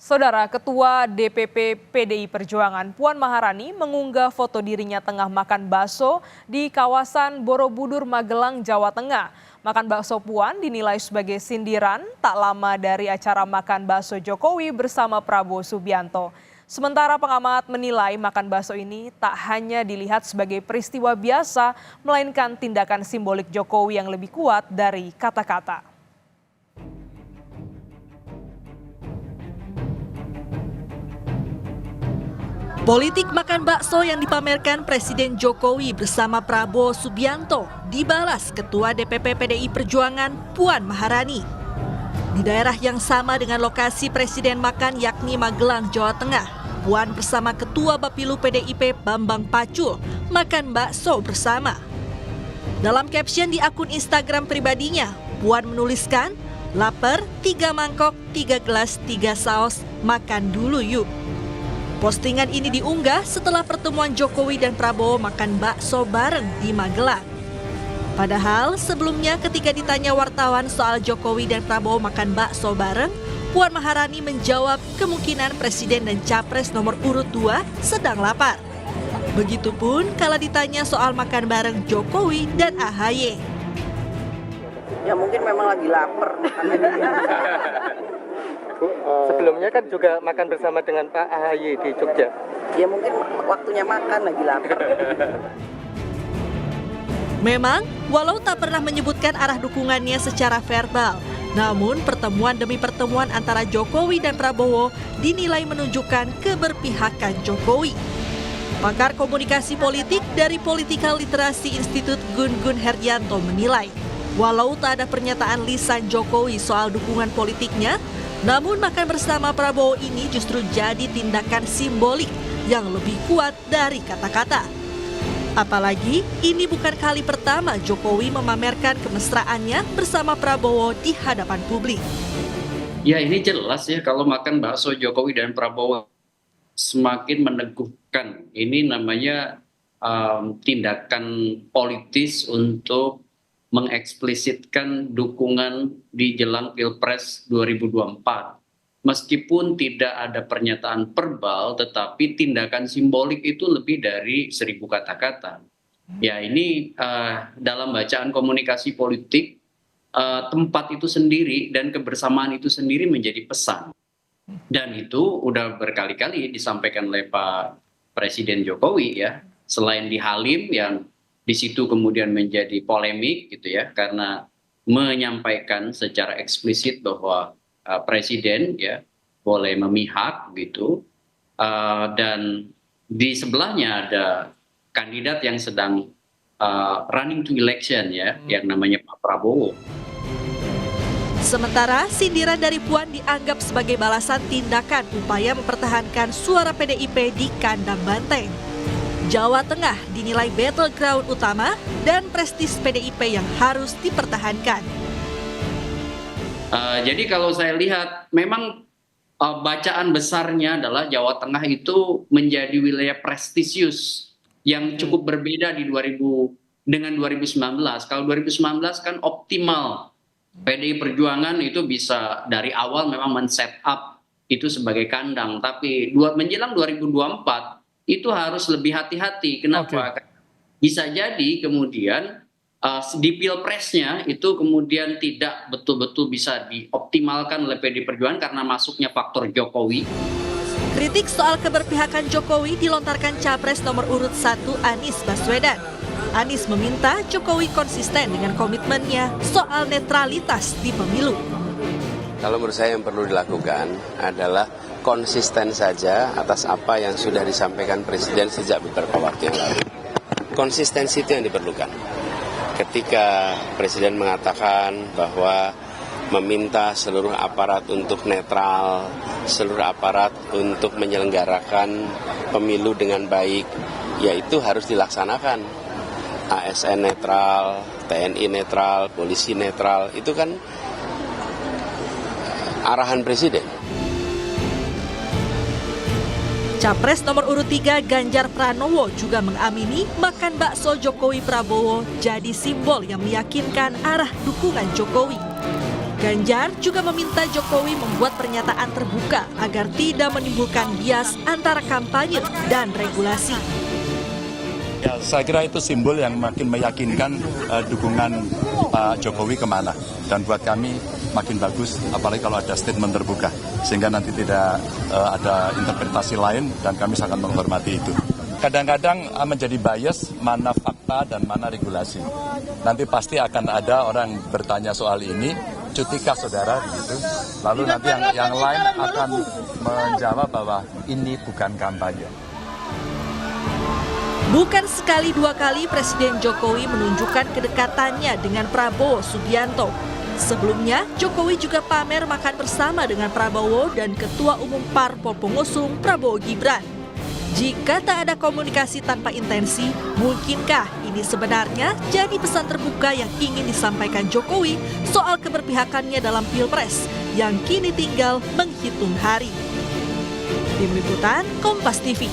Saudara Ketua DPP PDI Perjuangan Puan Maharani mengunggah foto dirinya tengah makan bakso di kawasan Borobudur, Magelang, Jawa Tengah. Makan bakso Puan dinilai sebagai sindiran tak lama dari acara makan bakso Jokowi bersama Prabowo Subianto. Sementara pengamat menilai makan bakso ini tak hanya dilihat sebagai peristiwa biasa, melainkan tindakan simbolik Jokowi yang lebih kuat dari kata-kata. Politik makan bakso yang dipamerkan Presiden Jokowi bersama Prabowo Subianto dibalas Ketua DPP PDI Perjuangan Puan Maharani. Di daerah yang sama dengan lokasi Presiden makan yakni Magelang, Jawa Tengah, Puan bersama Ketua Bapilu PDIP Bambang Pacul makan bakso bersama. Dalam caption di akun Instagram pribadinya, Puan menuliskan, "Laper, 3 mangkok, 3 gelas, 3 saus, makan dulu yuk." Postingan ini diunggah setelah pertemuan Jokowi dan Prabowo makan bakso bareng di Magelang. Padahal sebelumnya ketika ditanya wartawan soal Jokowi dan Prabowo makan bakso bareng, Puan Maharani menjawab kemungkinan Presiden dan Capres nomor urut 2 sedang lapar. Begitupun kala ditanya soal makan bareng Jokowi dan AHY. Ya mungkin memang lagi lapar. Sebelumnya kan juga makan bersama dengan Pak AHY di Jogja. Ya mungkin waktunya makan lagi lapar. Memang, walau tak pernah menyebutkan arah dukungannya secara verbal, namun pertemuan demi pertemuan antara Jokowi dan Prabowo dinilai menunjukkan keberpihakan Jokowi. Pakar komunikasi politik dari Political Literacy Institute Gun Gun Heryanto menilai, walau tak ada pernyataan lisan Jokowi soal dukungan politiknya, namun makan bersama Prabowo ini justru jadi tindakan simbolik yang lebih kuat dari kata-kata. Apalagi ini bukan kali pertama Jokowi memamerkan kemesraannya bersama Prabowo di hadapan publik. Ya ini jelas ya kalau makan bakso Jokowi dan Prabowo semakin meneguhkan. Ini namanya tindakan politis untuk mengeksplisitkan dukungan di jelang Pilpres 2024. Meskipun tidak ada pernyataan verbal, tetapi tindakan simbolik itu lebih dari 1000 kata-kata. Ya ini dalam bacaan komunikasi politik, tempat itu sendiri dan kebersamaan itu sendiri menjadi pesan. Dan itu udah berkali-kali disampaikan oleh Pak Presiden Jokowi ya, selain di Halim yang di situ kemudian menjadi polemik gitu ya, karena menyampaikan secara eksplisit bahwa presiden ya boleh memihak gitu, dan di sebelahnya ada kandidat yang sedang running to election ya, yang namanya Pak Prabowo. Sementara sindiran dari Puan dianggap sebagai balasan tindakan upaya mempertahankan suara PDIP di kandang banteng. Jawa Tengah dinilai battleground utama dan prestis PDIP yang harus dipertahankan. Jadi kalau saya lihat memang bacaan besarnya adalah Jawa Tengah itu menjadi wilayah prestisius yang cukup berbeda di dengan 2019. Kalau 2019 kan optimal, PDI Perjuangan itu bisa dari awal memang men-set up itu sebagai kandang, tapi menjelang 2024 itu harus lebih hati-hati. Kenapa? Okay. Bisa jadi kemudian di pilpresnya itu kemudian tidak betul-betul bisa dioptimalkan oleh PDI Perjuangan karena masuknya faktor Jokowi. Kritik soal keberpihakan Jokowi dilontarkan Capres nomor urut 1 Anies Baswedan. Anies meminta Jokowi konsisten dengan komitmennya soal netralitas di pemilu. Kalau menurut saya yang perlu dilakukan adalah konsisten saja atas apa yang sudah disampaikan Presiden sejak beberapa waktu yang lalu. Konsistensi itu yang diperlukan. Ketika Presiden mengatakan bahwa meminta seluruh aparat untuk netral, seluruh aparat untuk menyelenggarakan pemilu dengan baik, yaitu harus dilaksanakan. ASN netral, TNI netral, polisi netral, itu kan arahan Presiden. Capres nomor urut 3 Ganjar Pranowo juga mengamini makan bakso Jokowi Prabowo jadi simbol yang meyakinkan arah dukungan Jokowi. Ganjar juga meminta Jokowi membuat pernyataan terbuka agar tidak menimbulkan bias antara kampanye dan regulasi. Ya, saya kira itu simbol yang makin meyakinkan dukungan Pak Jokowi kemana. Dan buat kami makin bagus, apalagi kalau ada statement terbuka. Sehingga nanti tidak ada interpretasi lain dan kami sangat menghormati itu. Kadang-kadang menjadi bias mana fakta dan mana regulasi. Nanti pasti akan ada orang bertanya soal ini, cutikah saudara begitu. Lalu nanti yang lain akan menjawab bahwa ini bukan kampanye. Bukan sekali dua kali Presiden Jokowi menunjukkan kedekatannya dengan Prabowo Subianto. Sebelumnya, Jokowi juga pamer makan bersama dengan Prabowo dan Ketua Umum Parpol Pengusung Prabowo Gibran. Jika tak ada komunikasi tanpa intensi, mungkinkah ini sebenarnya jadi pesan terbuka yang ingin disampaikan Jokowi soal keberpihakannya dalam Pilpres yang kini tinggal menghitung hari? Tim Liputan Kompas TV.